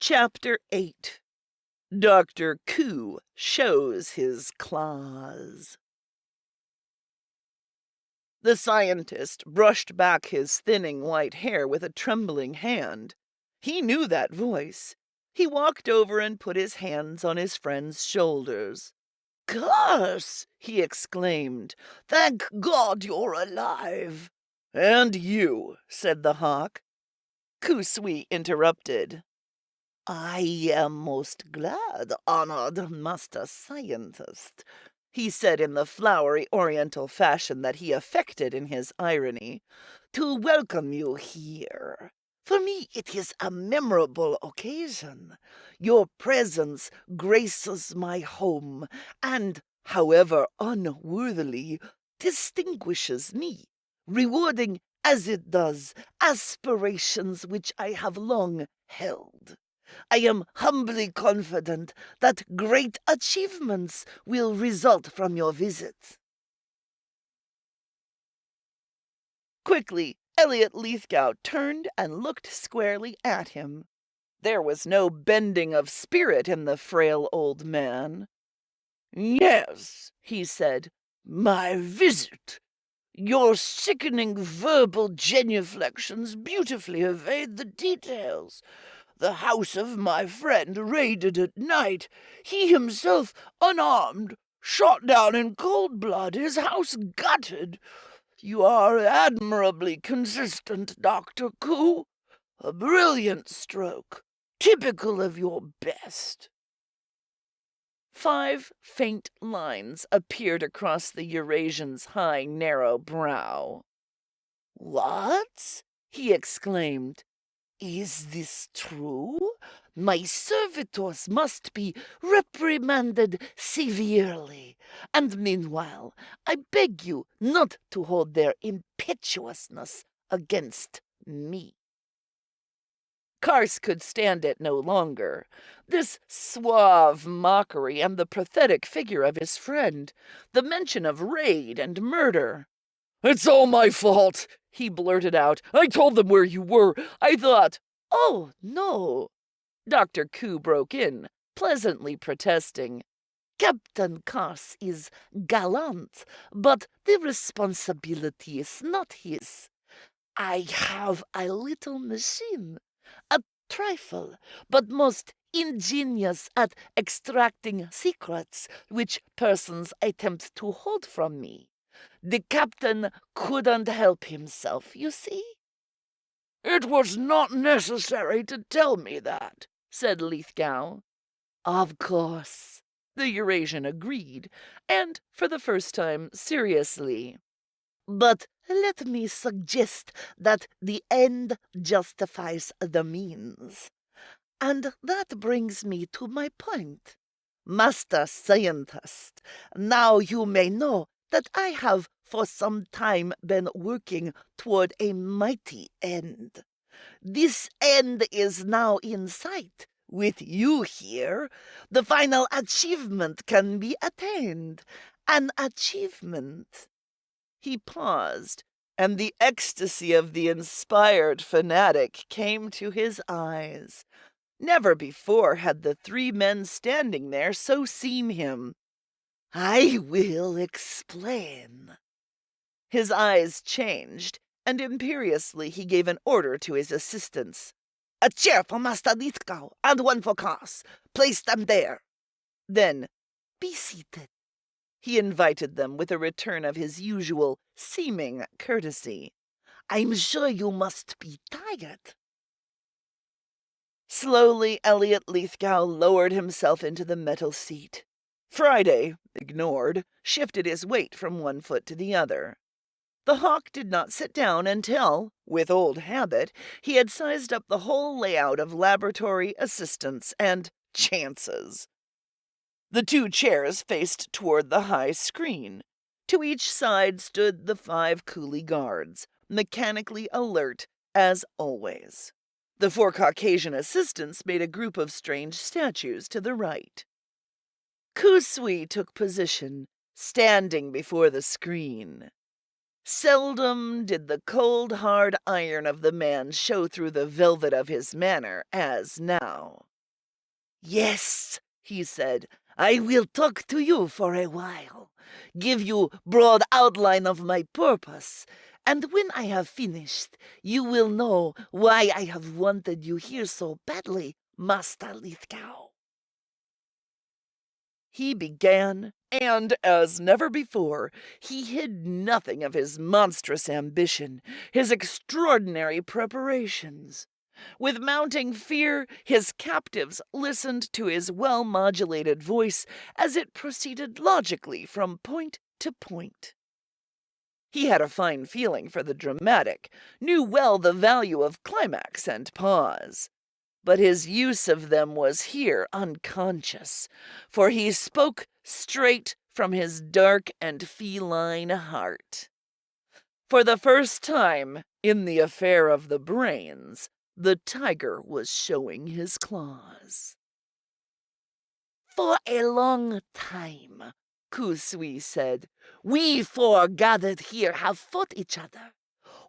Chapter 8. Dr. KU shows his claws. The scientist brushed back his thinning white hair with a trembling hand. He knew that voice. He walked over and put his hands on his friend's shoulders. "Carse!" he exclaimed. "Thank God you're alive!" "And you," said the hawk. KU SUI interrupted. "I am most glad, honored master scientist," he said in the flowery oriental fashion that he affected in his irony, "to welcome you here. For me it is a memorable occasion. Your presence graces my home, and, however unworthily, distinguishes me, rewarding as it does aspirations which I have long held. I am humbly confident that great achievements will result from your visit." Quickly, Elliot Lithgow turned and looked squarely at him. There was no bending of spirit in the frail old man. "Yes," he said, "my visit. Your sickening verbal genuflections beautifully evade the details. The house of my friend raided at night. He himself, unarmed, shot down in cold blood, his house gutted. You are admirably consistent, Dr. KU. A brilliant stroke, typical of your best." 5 faint lines appeared across the Eurasian's high, narrow brow. "What?" he exclaimed. "Is this true? My servitors must be reprimanded severely, and meanwhile I beg you not to hold their impetuousness against me." Carse could stand it no longer. This suave mockery and the pathetic figure of his friend, the mention of raid and murder. "It's all my fault," he blurted out. "I told them where you were. I thought—" "Oh, no," Dr. KU broke in, pleasantly protesting. "Captain Carse is gallant, but the responsibility is not his. I have a little machine, a trifle, but most ingenious at extracting secrets which persons attempt to hold from me. The captain couldn't help himself, you see." "It was not necessary to tell me that," said Lithgow. "Of course," the Eurasian agreed, and for the first time seriously. "But let me suggest that the end justifies the means. And that brings me to my point. Master Scientist, now you may know that I have for some time been working toward a mighty end. This end is now in sight. With you here, the final achievement can be attained. An achievement." He paused, and the ecstasy of the inspired fanatic came to his eyes. Never before had the 3 men standing there so seen him. "I will explain." His eyes changed, and imperiously he gave an order to his assistants. "A chair for Master Lithgow, and one for Carse. Place them there." Then, "Be seated." He invited them with a return of his usual seeming courtesy. "I'm sure you must be tired." Slowly, Elliot Lithgow lowered himself into the metal seat. Friday, ignored, shifted his weight from one foot to the other. The hawk did not sit down until, with old habit, he had sized up the whole layout of laboratory, assistants, and chances. The 2 chairs faced toward the high screen. To each side stood the 5 coolie guards, mechanically alert as always. The 4 Caucasian assistants made a group of strange statues to the right. KU SUI took position, standing before the screen. Seldom did the cold, hard iron of the man show through the velvet of his manner as now. Yes, he said, I will talk to you for a while, give you broad outline of my purpose, and when I have finished, you will know why I have wanted you here so badly, Master Lithgow. He began, and as never before, he hid nothing of his monstrous ambition, his extraordinary preparations. With mounting fear, his captives listened to his well-modulated voice as it proceeded logically from point to point. He had a fine feeling for the dramatic, knew well the value of climax and pause. But his use of them was here unconscious, for he spoke straight from his dark and feline heart. For the first time in the affair of the brains, the tiger was showing his claws. For a long time, KU SUI said, we four gathered here have fought each other.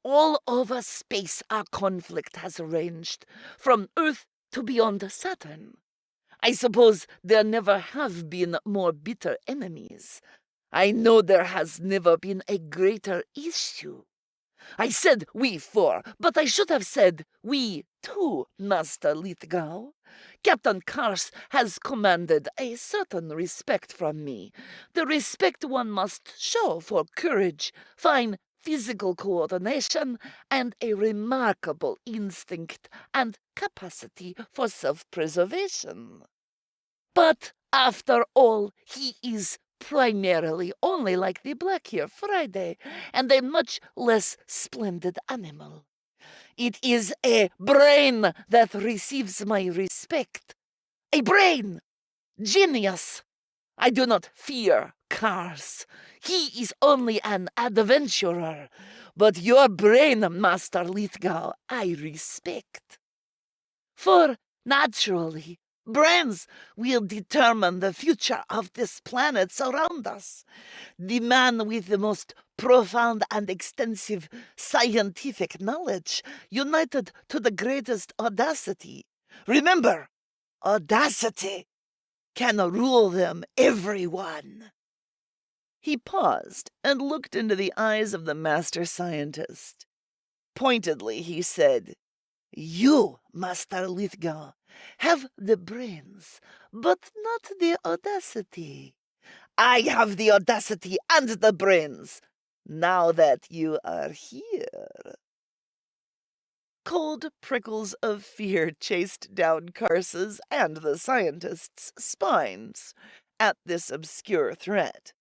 All over space our conflict has ranged, from Earth to beyond Saturn. I suppose there never have been more bitter enemies. I know there has never been a greater issue. I said we four, but I should have said we two, Master Lithgow. Captain Carse has commanded a certain respect from me, the respect one must show for courage, fine physical coordination, and a remarkable instinct and capacity for self-preservation. But after all, he is primarily only like the Black Here Friday, and a much less splendid animal. It is a brain that receives my respect. A brain! Genius! I do not fear Carse. He is only an adventurer. But your brain, Master Lithgow, I respect. For, naturally, brains will determine the future of this planet around us. The man with the most profound and extensive scientific knowledge, united to the greatest audacity. Remember, audacity can rule them, everyone. He paused and looked into the eyes of the master scientist. Pointedly, he said, you, Master Lithgow, have the brains, but not the audacity. I have the audacity and the brains, now that you are here. Cold prickles of fear chased down Carse's and the scientists' spines at this obscure threat.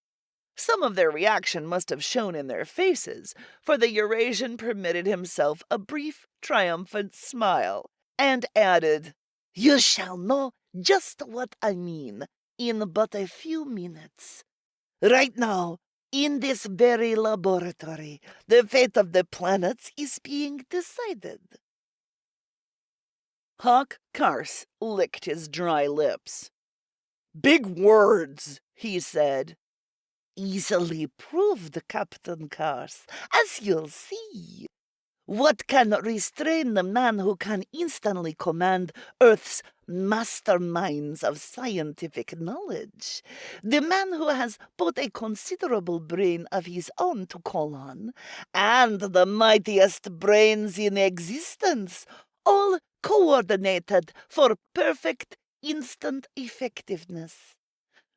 Some of their reaction must have shown in their faces, for the Eurasian permitted himself a brief, triumphant smile, and added, you shall know just what I mean in but a few minutes. Right now, in this very laboratory, the fate of the planets is being decided. HAWK CARSE licked his dry lips. Big words, he said. Easily proved, Captain Carse, as you'll see. What can restrain the man who can instantly command Earth's masterminds of scientific knowledge? The man who has both a considerable brain of his own to call on, and the mightiest brains in existence, all coordinated for perfect instant effectiveness.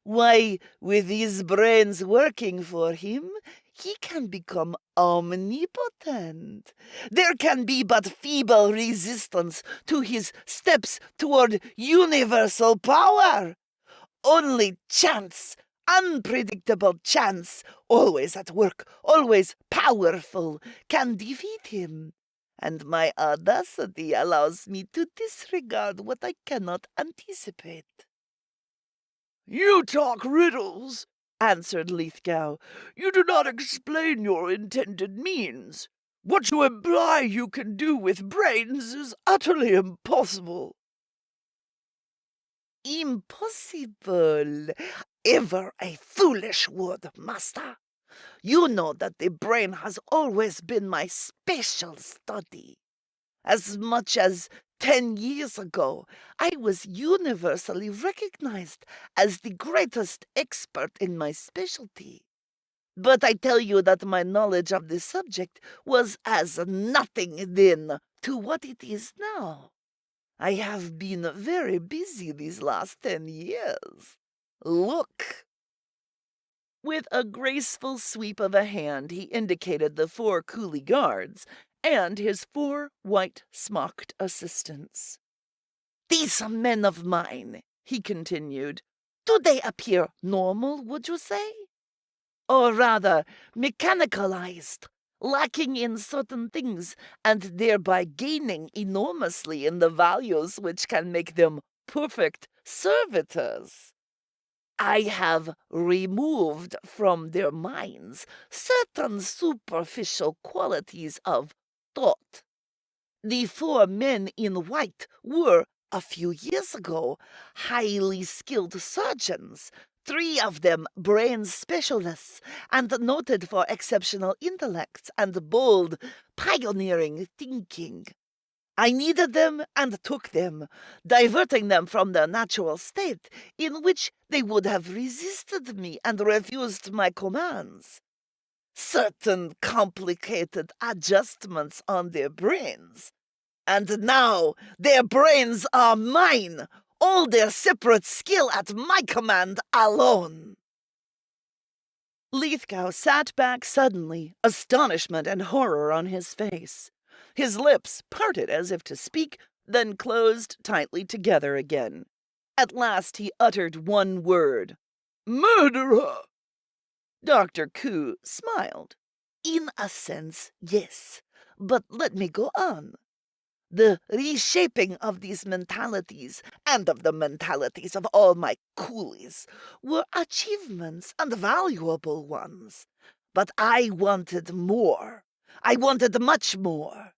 Why, with these brains working for him, he can become omnipotent. There can be but feeble resistance to his steps toward universal power. Only chance, unpredictable chance, always at work, always powerful, can defeat him. And my audacity allows me to disregard what I cannot anticipate. You talk riddles, answered Lithgow. You do not explain your intended means. What you imply you can do with brains is utterly impossible. Impossible? Ever a foolish word, master. You know that the brain has always been my special study. As much as 10 years ago, I was universally recognized as the greatest expert in my specialty. But I tell you that my knowledge of the subject was as nothing then to what it is now. I have been very busy these last 10 years. Look." With a graceful sweep of a hand, he indicated the 4 coolie guards and his 4 white-smocked assistants. "These men of mine," he continued, "do they appear normal, would you say? Or rather, mechanicalized, lacking in certain things, and thereby gaining enormously in the values which can make them perfect servitors? I have removed from their minds certain superficial qualities of thought. The 4 men in white were, a few years ago, highly skilled surgeons, 3 of them brain specialists, and noted for exceptional intellects and bold, pioneering thinking. I needed them and took them, diverting them from their natural state, in which they would have resisted me and refused my commands. Certain complicated adjustments on their brains. And now their brains are mine, all their separate skill at my command alone." Lithgow sat back suddenly, astonishment and horror on his face. His lips parted as if to speak, then closed tightly together again. At last he uttered one word. "Murderer!" Dr. Koo smiled. "In a sense, yes. But let me go on. The reshaping of these mentalities, and of the mentalities of all my coolies, were achievements and valuable ones. But I wanted more. I wanted much more.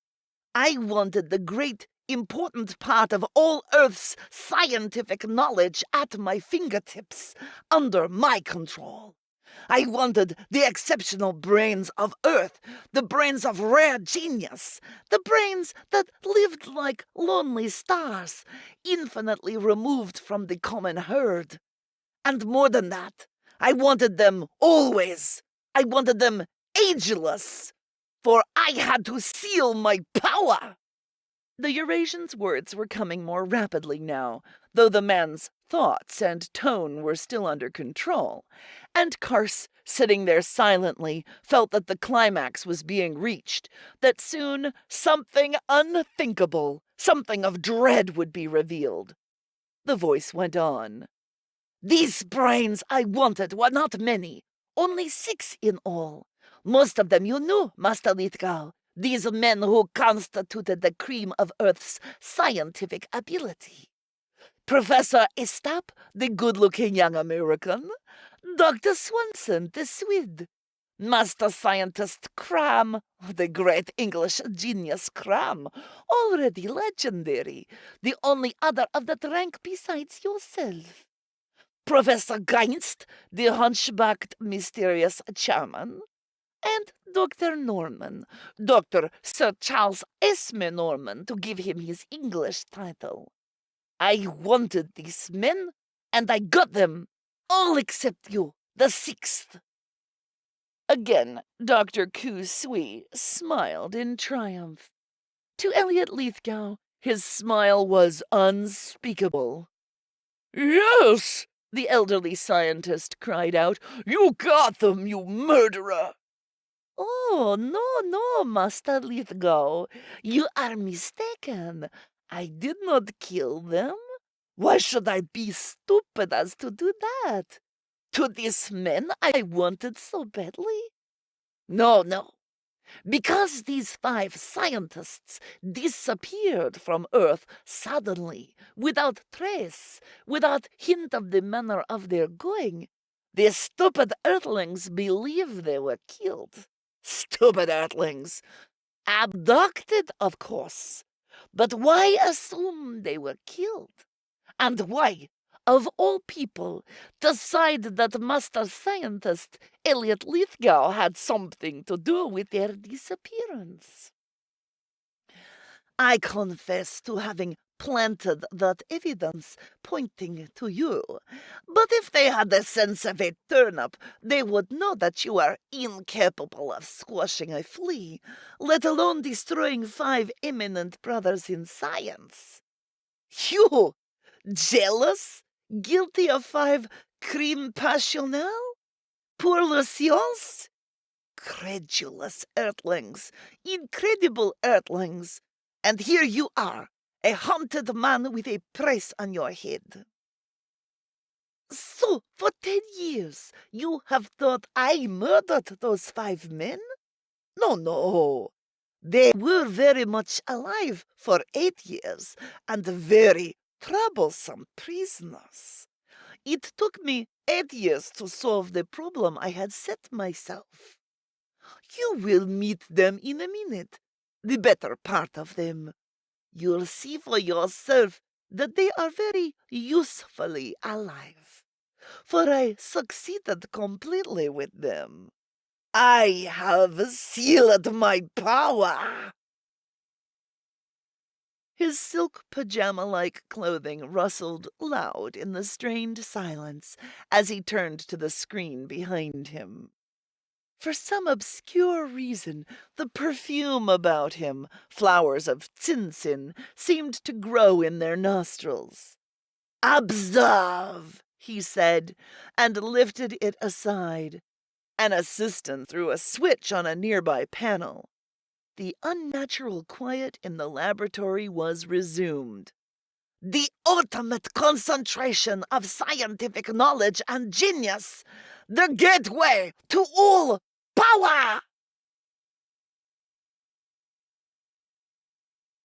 I wanted the great, important part of all Earth's scientific knowledge at my fingertips, under my control. I wanted the exceptional brains of Earth, the brains of rare genius, the brains that lived like lonely stars, infinitely removed from the common herd. And more than that, I wanted them always. I wanted them ageless, for I had to seal my power." The Eurasian's words were coming more rapidly now, though the man's thoughts and tone were still under control, and Carse, sitting there silently, felt that the climax was being reached, that soon something unthinkable, something of dread would be revealed. The voice went on. "These brains I wanted were not many, only 6 in all. Most of them you knew, Master Lithgow. These men who constituted the cream of Earth's scientific ability. Professor Estap, the good-looking young American. Dr. Swanson, the Swede. Master Scientist Cram, the great English genius Cram, already legendary, the only other of that rank besides yourself. Professor Geinst, the hunchbacked, mysterious chairman. And Dr. Norman, Dr. Sir Charles Esme Norman, to give him his English title. I wanted these men, and I got them, all except you, the 6th. Again, Dr. KU SUI smiled in triumph. To Elliot Lithgow, his smile was unspeakable. "Yes," the elderly scientist cried out, "you got them, you murderer!" "Oh, no, Master Lithgow. You are mistaken. I did not kill them. Why should I be stupid as to do that? To these men I wanted so badly? No. Because these 5 scientists disappeared from Earth suddenly, without trace, without hint of the manner of their going, the stupid Earthlings believe they were killed. Stupid Earthlings! Abducted, of course. But why assume they were killed? And why, of all people, decide that Master Scientist Elliot Lithgow had something to do with their disappearance? I confess to having planted that evidence pointing to you. But if they had the sense of a turnip, they would know that you are incapable of squashing a flea, let alone destroying 5 eminent brothers in science. You, jealous, guilty of 5 crimes passionnels? Pour le science? Credulous earthlings, incredible earthlings. And here you are, a haunted man with a price on your head. So, for 10 years, you have thought I murdered those 5 men? No, no. They were very much alive for 8 years, and very troublesome prisoners. It took me 8 years to solve the problem I had set myself. You will meet them in a minute, the better part of them. You'll see for yourself that they are very usefully alive, for I succeeded completely with them. I have sealed my power. His silk pajama-like clothing rustled loud in the strained silence as he turned to the screen behind him. For some obscure reason, the perfume about him, flowers of tinsin, seemed to grow in their nostrils. "Observe," he said, and lifted it aside. An assistant threw a switch on a nearby panel. The unnatural quiet in the laboratory was resumed. "The ultimate concentration of scientific knowledge and genius! The gateway to all power!"